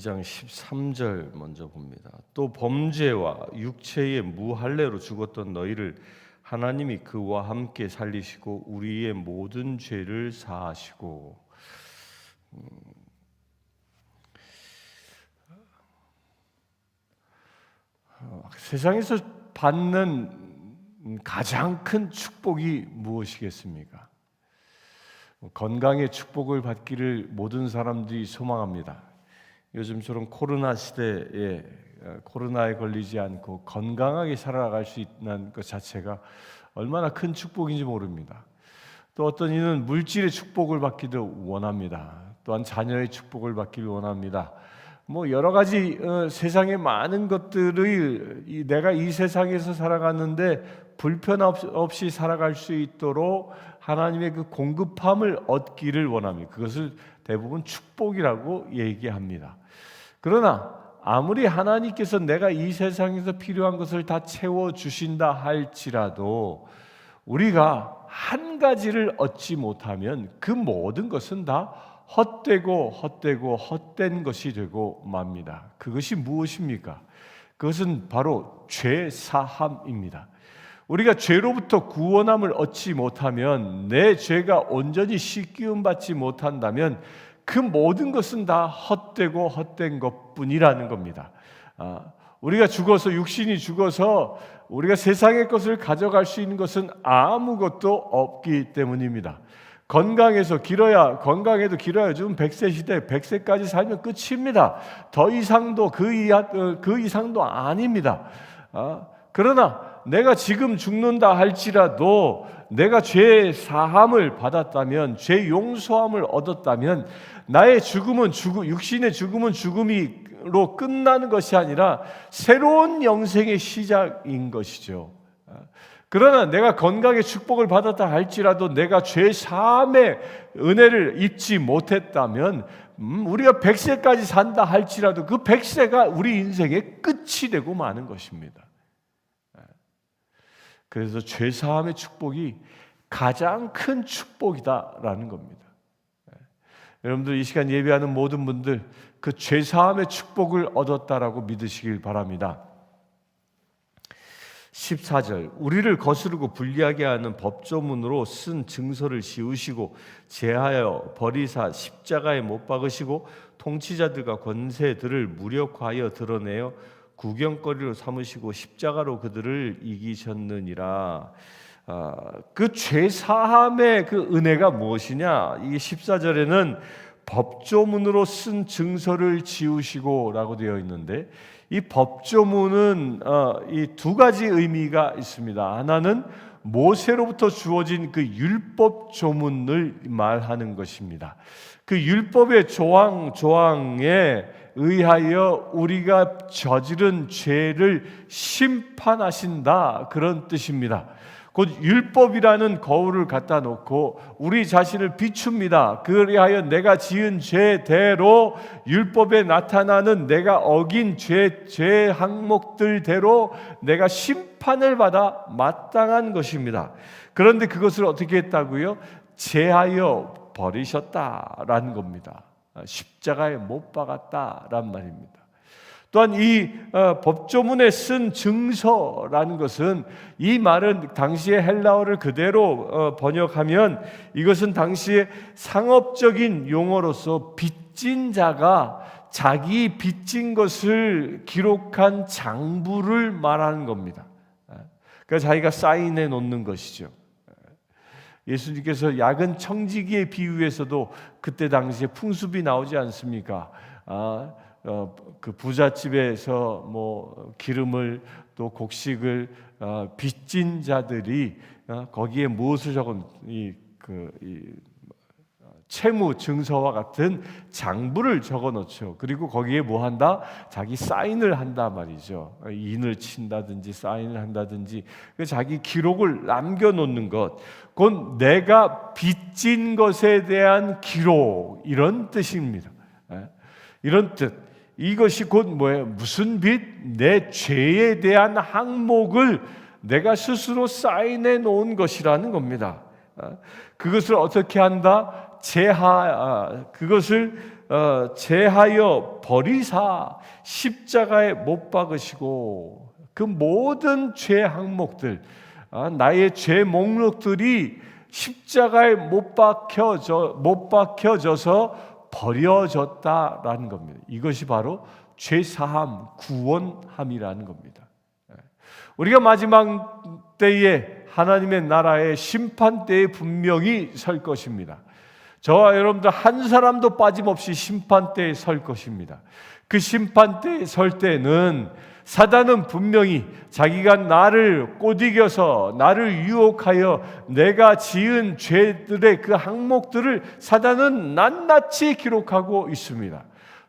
2장 13절 먼저 봅니다. 또 범죄와 육체의 무할례로 죽었던 너희를 하나님이 그와 함께 살리시고 우리의 모든 죄를 사하시고. 세상에서 받는 가장 큰 축복이 무엇이겠습니까? 건강의 축복을 받기를 모든 사람들이 소망합니다. 요즘처럼 코로나 시대에 코로나에 걸리지 않고 건강하게 살아갈 수 있는 것 자체가 얼마나 큰 축복인지 모릅니다. 또 어떤 이는 물질의 축복을 받기도 원합니다. 또한 자녀의 축복을 받기를 원합니다. 여러 가지 세상의 많은 것들을 내가 이 세상에서 살아가는데 불편 없이 살아갈 수 있도록 하나님의 그 공급함을 얻기를 원합니다. 그것을 대부분 축복이라고 얘기합니다. 그러나 아무리 하나님께서 내가 이 세상에서 필요한 것을 다 채워주신다 할지라도 우리가 한 가지를 얻지 못하면 그 모든 것은 다 헛된 것이 되고 맙니다. 그것이 무엇입니까? 그것은 바로 죄 사함입니다. 우리가 죄로부터 구원함을 얻지 못하면, 내 죄가 온전히 씻기움 받지 못한다면 그 모든 것은 다 헛된 것뿐이라는 겁니다. 우리가 죽어서, 육신이 죽어서 우리가 세상의 것을 가져갈 수 있는 것은 아무것도 없기 때문입니다. 건강해도 길어야 요즘 100세 시대 100세까지 살면 끝입니다. 더 이상도 그 이상도 아닙니다. 그러나 내가 지금 죽는다 할지라도 내가 죄 사함을 받았다면, 죄 용서함을 얻었다면 나의 죽음은 육신의 죽음은 죽음으로 끝나는 것이 아니라 새로운 영생의 시작인 것이죠. 그러나 내가 건강의 축복을 받았다 할지라도 내가 죄 사함의 은혜를 입지 못했다면, 우리가 100세까지 산다 할지라도 그 100세가 우리 인생의 끝이 되고 마는 것입니다. 그래서 죄 사함의 축복이 가장 큰 축복이다라는 겁니다. 여러분들 이 시간 예배하는 모든 분들 그 죄 사함의 축복을 얻었다라고 믿으시길 바랍니다. 14절, 우리를 거스르고 불리하게 하는 법조문으로 쓴 증서를 지우시고 제하여 버리사 십자가에 못 박으시고 통치자들과 권세들을 무력화하여 드러내어 구경거리로 삼으시고 십자가로 그들을 이기셨느니라. 그 죄사함의 그 은혜가 무엇이냐? 이 14절에는 법조문으로 쓴 증서를 지우시고 라고 되어 있는데, 이 법조문은 이 두 가지 의미가 있습니다. 하나는 모세로부터 주어진 그 율법 조문을 말하는 것입니다. 그 율법의 조항에 의하여 우리가 저지른 죄를 심판하신다, 그런 뜻입니다. 곧 율법이라는 거울을 갖다 놓고 우리 자신을 비춥니다. 그리하여 내가 지은 죄대로, 율법에 나타나는 내가 어긴 죄 항목들대로 내가 심판을 받아 마땅한 것입니다. 그런데 그것을 어떻게 했다고요? 제하여 버리셨다라는 겁니다. 십자가에 못 박았다란 말입니다. 또한 이 법조문에 쓴 증서라는 것은, 이 말은 당시의 헬라어를 그대로 번역하면 이것은 당시의 상업적인 용어로서 빚진 자가 자기 빚진 것을 기록한 장부를 말하는 겁니다. 그러니까 자기가 사인해 놓는 것이죠. 예수님께서 야근 청지기의 비유에서도 그때 당시에 풍습이 나오지 않습니까? 그 부잣집에서 기름을 또 곡식을 빚진 자들이 거기에 무엇을 적은 채무 증서와 같은 장부를 적어 놓죠. 그리고 거기에 뭐 한다? 자기 사인을 한다 말이죠. 인을 친다든지 사인을 한다든지 자기 기록을 남겨 놓는 것, 곧 내가 빚진 것에 대한 기록, 이런 뜻입니다. 이런 뜻. 이것이 곧 뭐예요? 무슨 빚? 내 죄에 대한 항목을 내가 스스로 사인해 놓은 것이라는 겁니다. 그것을 어떻게 한다? 그것을 제하여 버리사 십자가에 못 박으시고 그 모든 죄 항목들, 나의 죄 목록들이 십자가에 못 박혀져서 버려졌다라는 겁니다. 이것이 바로 죄사함, 구원함이라는 겁니다. 우리가 마지막 때에 하나님의 나라의 심판 때에 분명히 설 것입니다. 저와 여러분들 한 사람도 빠짐없이 심판 때에 설 것입니다. 그 심판 때에 설 때는 사단은 분명히 자기가 나를 꼬드겨서 나를 유혹하여 내가 지은 죄들의 그 항목들을 사단은 낱낱이 기록하고 있습니다.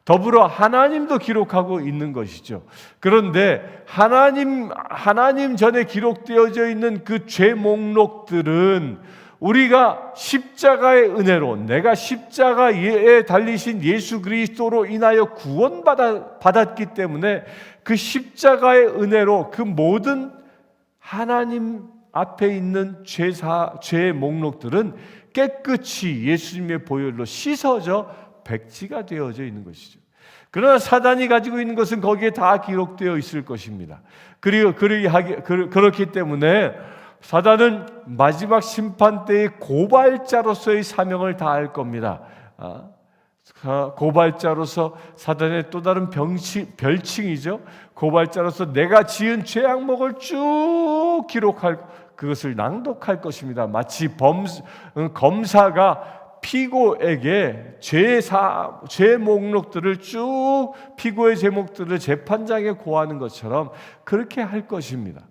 더불어 하나님도 기록하고 있는 것이죠. 그런데 하나님 전에 기록되어져 있는 그 죄 목록들은 우리가 십자가의 은혜로, 내가 십자가에 달리신 예수 그리스도로 인하여 구원받았기 때문에 그 십자가의 은혜로 그 모든 하나님 앞에 있는 죄 목록들은 깨끗이 예수님의 보혈로 씻어져 백지가 되어져 있는 것이죠. 그러나 사단이 가지고 있는 것은 거기에 다 기록되어 있을 것입니다. 그렇기 때문에 사단은 마지막 심판 때의 고발자로서의 사명을 다할 겁니다. 고발자로서 사단의 또 다른 별칭이죠. 고발자로서 내가 지은 죄 항목을 쭉 기록할, 그것을 낭독할 것입니다. 마치 검사가 피고에게 죄 목록들을 쭉 피고의 제목들을 재판장에 고하는 것처럼 그렇게 할 것입니다.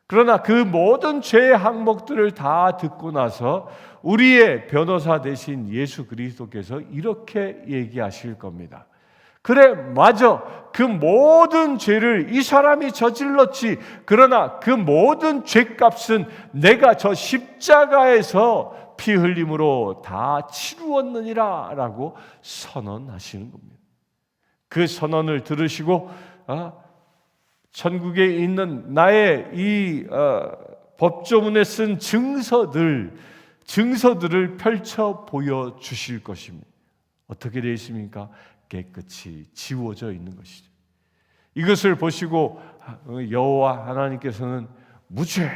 그러나 그 모든 죄의 항목들을 다 듣고 나서 우리의 변호사 되신 예수 그리스도께서 이렇게 얘기하실 겁니다. 그래, 맞아. 그 모든 죄를 이 사람이 저질렀지. 그러나 그 모든 죄값은 내가 저 십자가에서 피 흘림으로 다 치루었느니라 라고 선언하시는 겁니다. 그 선언을 들으시고 천국에 있는 나의 이 법조문에 쓴 증서들을 펼쳐 보여주실 것입니다. 어떻게 되어 있습니까? 깨끗이 지워져 있는 것이죠. 이것을 보시고 여호와 하나님께서는 무죄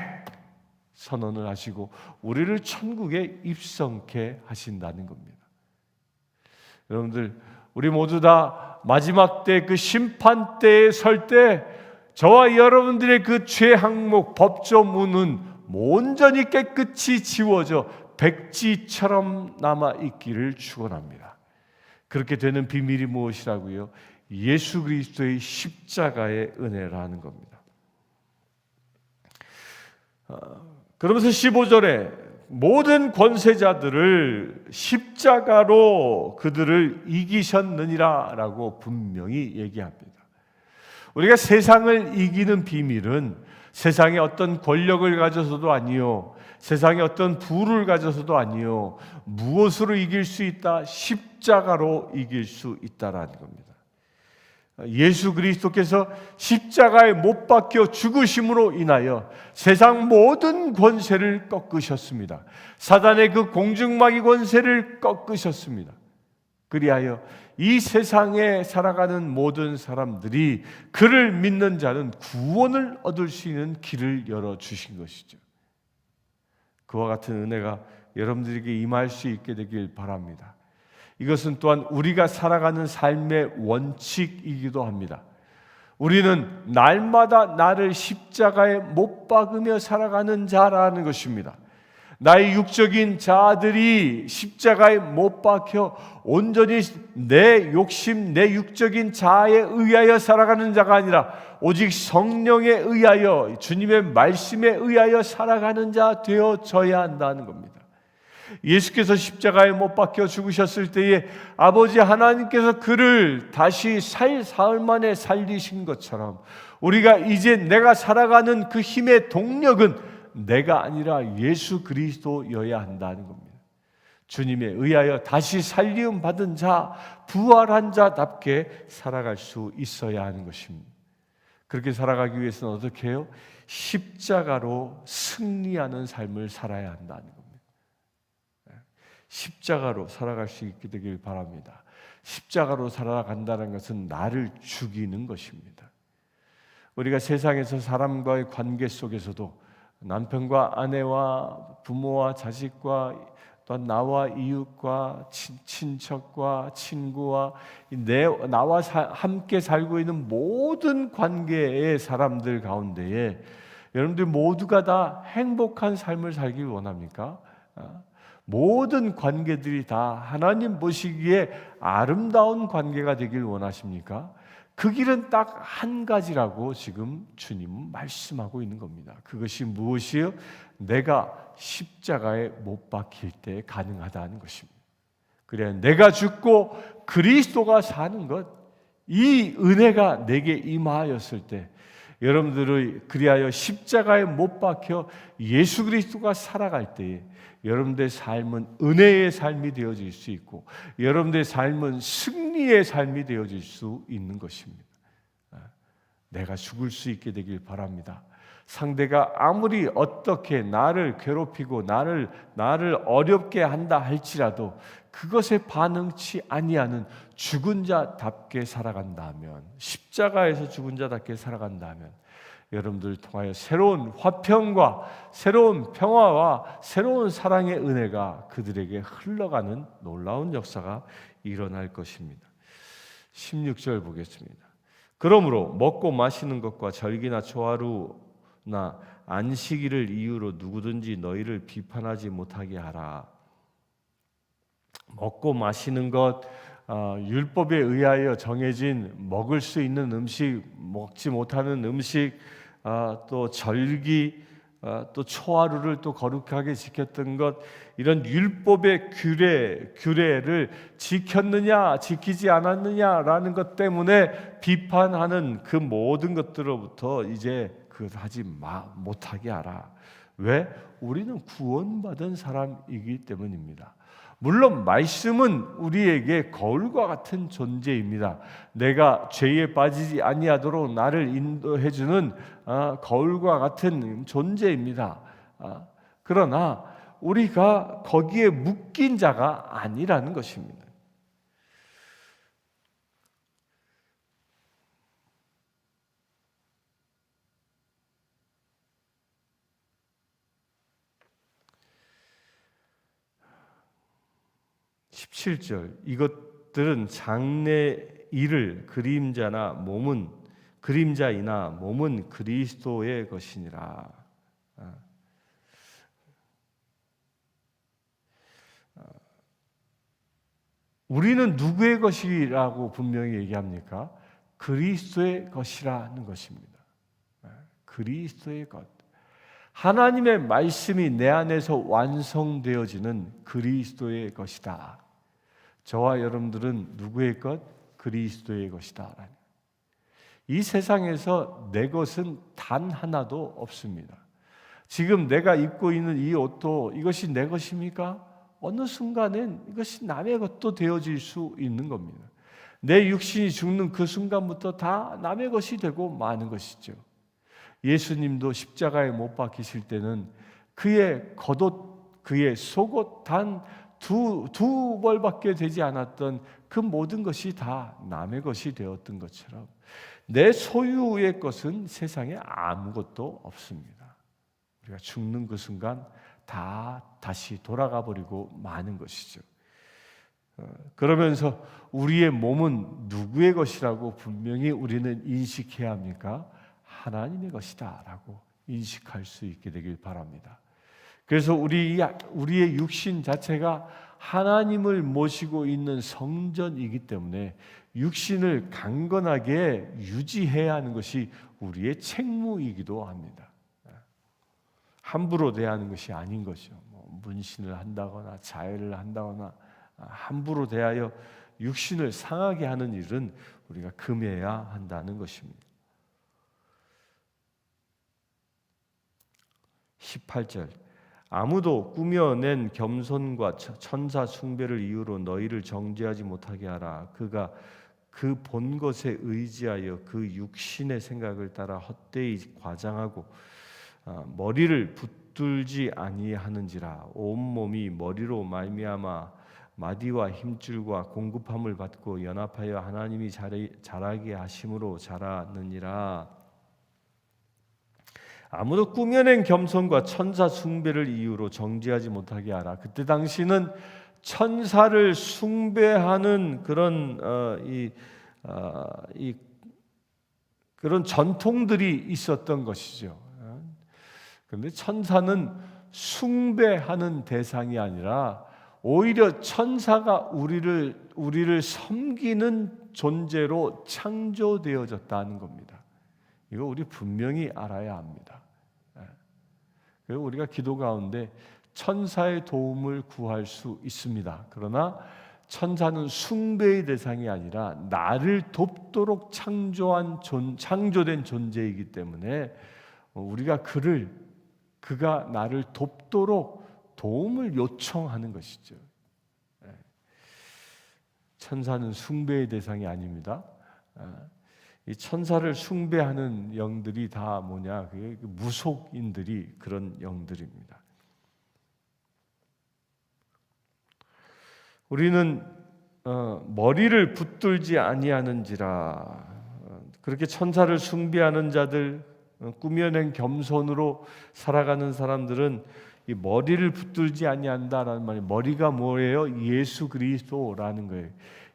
선언을 하시고 우리를 천국에 입성케 하신다는 겁니다. 여러분들, 우리 모두 다 마지막 때 그 심판 때에 설 때 저와 여러분들의 그 죄 항목 법조문은 온전히 깨끗이 지워져 백지처럼 남아 있기를 축원합니다. 그렇게 되는 비밀이 무엇이라고요? 예수 그리스도의 십자가의 은혜라는 겁니다. 그러면서 15절에 모든 권세자들을 십자가로 그들을 이기셨느니라 라고 분명히 얘기합니다. 우리가 세상을 이기는 비밀은 세상의 어떤 권력을 가져서도 아니요, 세상의 어떤 부를 가져서도 아니요, 무엇으로 이길 수 있다? 십자가로 이길 수 있다라는 겁니다. 예수 그리스도께서 십자가에 못 박혀 죽으심으로 인하여 세상 모든 권세를 꺾으셨습니다. 사단의 그 공중마귀 권세를 꺾으셨습니다. 그리하여 이 세상에 살아가는 모든 사람들이 그를 믿는 자는 구원을 얻을 수 있는 길을 열어주신 것이죠. 그와 같은 은혜가 여러분들에게 임할 수 있게 되길 바랍니다. 이것은 또한 우리가 살아가는 삶의 원칙이기도 합니다. 우리는 날마다 나를 십자가에 못 박으며 살아가는 자라는 것입니다. 나의 육적인 자들이 십자가에 못 박혀 온전히 내 욕심, 내 육적인 자아에 의하여 살아가는 자가 아니라 오직 성령에 의하여, 주님의 말씀에 의하여 살아가는 자 되어져야 한다는 겁니다. 예수께서 십자가에 못 박혀 죽으셨을 때에 아버지 하나님께서 그를 다시 사흘 만에 살리신 것처럼 우리가 이제 내가 살아가는 그 힘의 동력은 내가 아니라 예수 그리스도여야 한다는 겁니다. 주님에 의하여 다시 살리움 받은 자, 부활한 자답게 살아갈 수 있어야 하는 것입니다. 그렇게 살아가기 위해서는 어떻게 해요? 십자가로 승리하는 삶을 살아야 한다는 겁니다. 십자가로 살아갈 수 있게 되길 바랍니다. 십자가로 살아간다는 것은 나를 죽이는 것입니다. 우리가 세상에서 사람과의 관계 속에서도 남편과 아내와 부모와 자식과 또 나와 이웃과 친척과 친구와 나와 함께 살고 있는 모든 관계의 사람들 가운데에 여러분들 모두가 다 행복한 삶을 살길 원합니까? 모든 관계들이 다 하나님 보시기에 아름다운 관계가 되길 원하십니까? 그 길은 딱 한 가지라고 지금 주님은 말씀하고 있는 겁니다. 그것이 무엇이요? 내가 십자가에 못 박힐 때 가능하다는 것입니다. 그래, 내가 죽고 그리스도가 사는 것, 이 은혜가 내게 임하였을 때, 여러분들의 그리하여 십자가에 못 박혀 예수 그리스도가 살아갈 때에 여러분들의 삶은 은혜의 삶이 되어질 수 있고 여러분들의 삶은 승리의 삶이 되어질 수 있는 것입니다. 내가 죽을 수 있게 되길 바랍니다. 상대가 아무리 어떻게 나를 괴롭히고 나를 어렵게 한다 할지라도 그것에 반응치 아니하는 죽은 자답게 살아간다면, 십자가에서 죽은 자답게 살아간다면 여러분들을 통하여 새로운 화평과 새로운 평화와 새로운 사랑의 은혜가 그들에게 흘러가는 놀라운 역사가 일어날 것입니다. 16절 보겠습니다. 그러므로 먹고 마시는 것과 절기나 초하루나 안식일을 이유로 누구든지 너희를 비판하지 못하게 하라. 먹고 마시는 것, 율법에 의하여 정해진 먹을 수 있는 음식, 먹지 못하는 음식, 또 절기, 또 초하루를 또 거룩하게 지켰던 것, 이런 율법의 규례를 지켰느냐 지키지 않았느냐라는 것 때문에 비판하는 그 모든 것들로부터 이제 그것 하지 못하게 하라. 왜? 우리는 구원받은 사람이기 때문입니다. 물론 말씀은 우리에게 거울과 같은 존재입니다. 내가 죄에 빠지지 아니하도록 나를 인도해 주는 거울과 같은 존재입니다. 그러나 우리가 거기에 묶인 자가 아니라는 것입니다. (17절) 이것들은 장래일을 그림자이나 몸은 그리스도의 것이니라. 우리는 누구의 것이라고 분명히 얘기합니까? 그리스도의 것이라는 것입니다. 그리스도의 것. 하나님의 말씀이 내 안에서 완성되어지는 그리스도의 것이다. 저와 여러분들은 누구의 것? 그리스도의 것이다. 이 세상에서 내 것은 단 하나도 없습니다. 지금 내가 입고 있는 이 옷도 이것이 내 것입니까? 어느 순간엔 이것이 남의 것도 되어질 수 있는 겁니다. 내 육신이 죽는 그 순간부터 다 남의 것이 되고 마는 것이죠. 예수님도 십자가에 못 박히실 때는 그의 겉옷, 그의 속옷 단 두 벌밖에 되지 않았던 그 모든 것이 다 남의 것이 되었던 것처럼 내 소유의 것은 세상에 아무것도 없습니다. 우리가 죽는 그 순간 다 다시 돌아가 버리고 마는 것이죠. 그러면서 우리의 몸은 누구의 것이라고 분명히 우리는 인식해야 합니까? 하나님의 것이다 라고 인식할 수 있게 되길 바랍니다. 그래서 우리의 육신 자체가 하나님을 모시고 있는 성전이기 때문에 육신을 강건하게 유지해야 하는 것이 우리의 책무이기도 합니다. 함부로 대하는 것이 아닌 것이죠. 문신을 한다거나 자해를 한다거나 함부로 대하여 육신을 상하게 하는 일은 우리가 금해야 한다는 것입니다. 18절 아무도 꾸며낸 겸손과 천사 숭배를 이유로 너희를 정죄하지 못하게 하라. 그가 그 본 것에 의지하여 그 육신의 생각을 따라 헛되이 과장하고 머리를 붙들지 아니하는지라. 온 몸이 머리로 말미암아 마디와 힘줄과 공급함을 받고 연합하여 하나님이 자라게 하심으로 자라느니라. 아무도 꾸며낸 겸손과 천사 숭배를 이유로 정죄하지 못하게 하라. 그때 당시는 천사를 숭배하는 그런 전통들이 있었던 것이죠. 그런데 천사는 숭배하는 대상이 아니라 오히려 천사가 우리를 섬기는 존재로 창조되어졌다는 겁니다. 이거 우리 분명히 알아야 합니다. 그리고 우리가 기도 가운데 천사의 도움을 구할 수 있습니다. 그러나 천사는 숭배의 대상이 아니라 나를 돕도록 창조된 존재이기 때문에 우리가 그가 나를 돕도록 도움을 요청하는 것이죠. 천사는 숭배의 대상이 아닙니다. 이 천사를 숭배하는 영들이 다 뭐냐? 그게 무속인들이 그런 영들입니다. 우리는 머리를 붙들지 아니하는지라. 그렇게 천사를 숭배하는 자들, 꾸며낸 겸손으로 살아가는 사람들은 이 머리를 붙들지 아니한다라는 말이, 머리가 뭐예요? 예수 그리스도라는 거예요.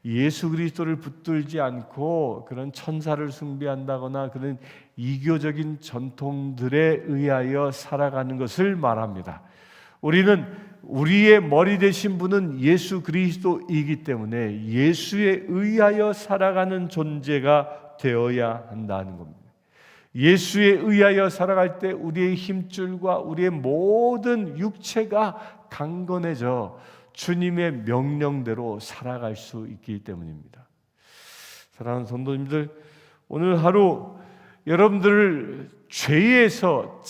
예수 그리스도를 붙들지 않고 그런 천사를 숭배한다거나 그런 이교적인 전통들에 의하여 살아가는 것을 말합니다. 우리의 머리 되신 분은 예수 그리스도이기 때문에 예수에 의하여 살아가는 존재가 되어야 한다는 겁니다. 예수에 의하여 살아갈 때 우리의 힘줄과 우리의 모든 육체가 강건해져 주님의 명령대로 살아갈 수 있기 때문입니다. 사랑하는 성도님들, 오늘 하루 여러분들을 죄에서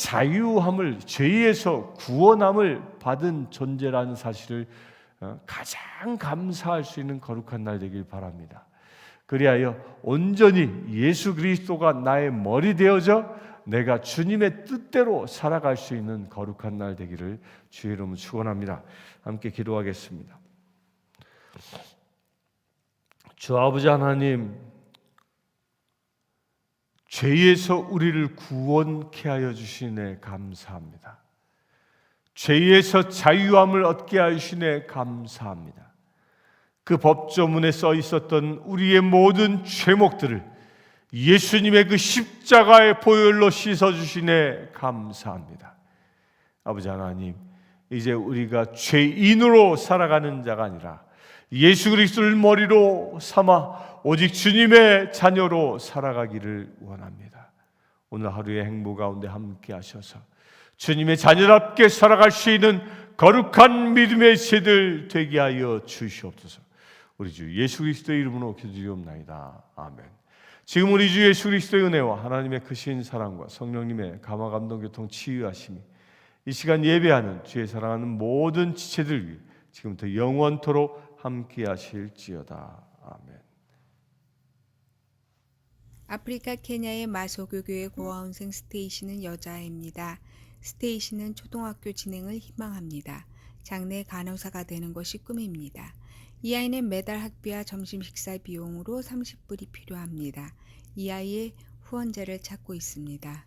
죄에서 구원함을 받은 존재라는 사실을 가장 감사할 수 있는 거룩한 날 되길 바랍니다. 그리하여 온전히 예수 그리스도가 나의 머리 되어져 내가 주님의 뜻대로 살아갈 수 있는 거룩한 날 되기를 주의 이름으로 축원합니다. 함께 기도하겠습니다. 주 아버지 하나님, 죄에서 우리를 구원케 하여 주시네 감사합니다. 죄에서 자유함을 얻게 하시네 감사합니다. 그 법조문에 써 있었던 우리의 모든 죄목들을 예수님의 그 십자가의 보혈로 씻어주시네 감사합니다. 아버지 하나님, 이제 우리가 죄인으로 살아가는 자가 아니라 예수 그리스도를 머리로 삼아 오직 주님의 자녀로 살아가기를 원합니다. 오늘 하루의 행보 가운데 함께 하셔서 주님의 자녀답게 살아갈 수 있는 거룩한 믿음의 세들 되게 하여 주시옵소서. 우리 주 예수 그리스도의 이름으로 기도드리옵나이다. 아멘. 지금 우리 주 예수 그리스도의 은혜와 하나님의 크신 사랑과 성령님의 감화 감동 교통 치유하심이 이 시간 예배하는 주의 사랑하는 모든 지체들 위해 지금부터 영원토록 함께 하실지어다. 아멘. 아프리카 케냐의 마소교교의 고아원생 스테이시는 여자아이입니다. 스테이시는 초등학교 진행을 희망합니다. 장래 간호사가 되는 것이 꿈입니다. 이 아이는 매달 학비와 점심 식사 비용으로 30불이 필요합니다. 이 아이의 후원자를 찾고 있습니다.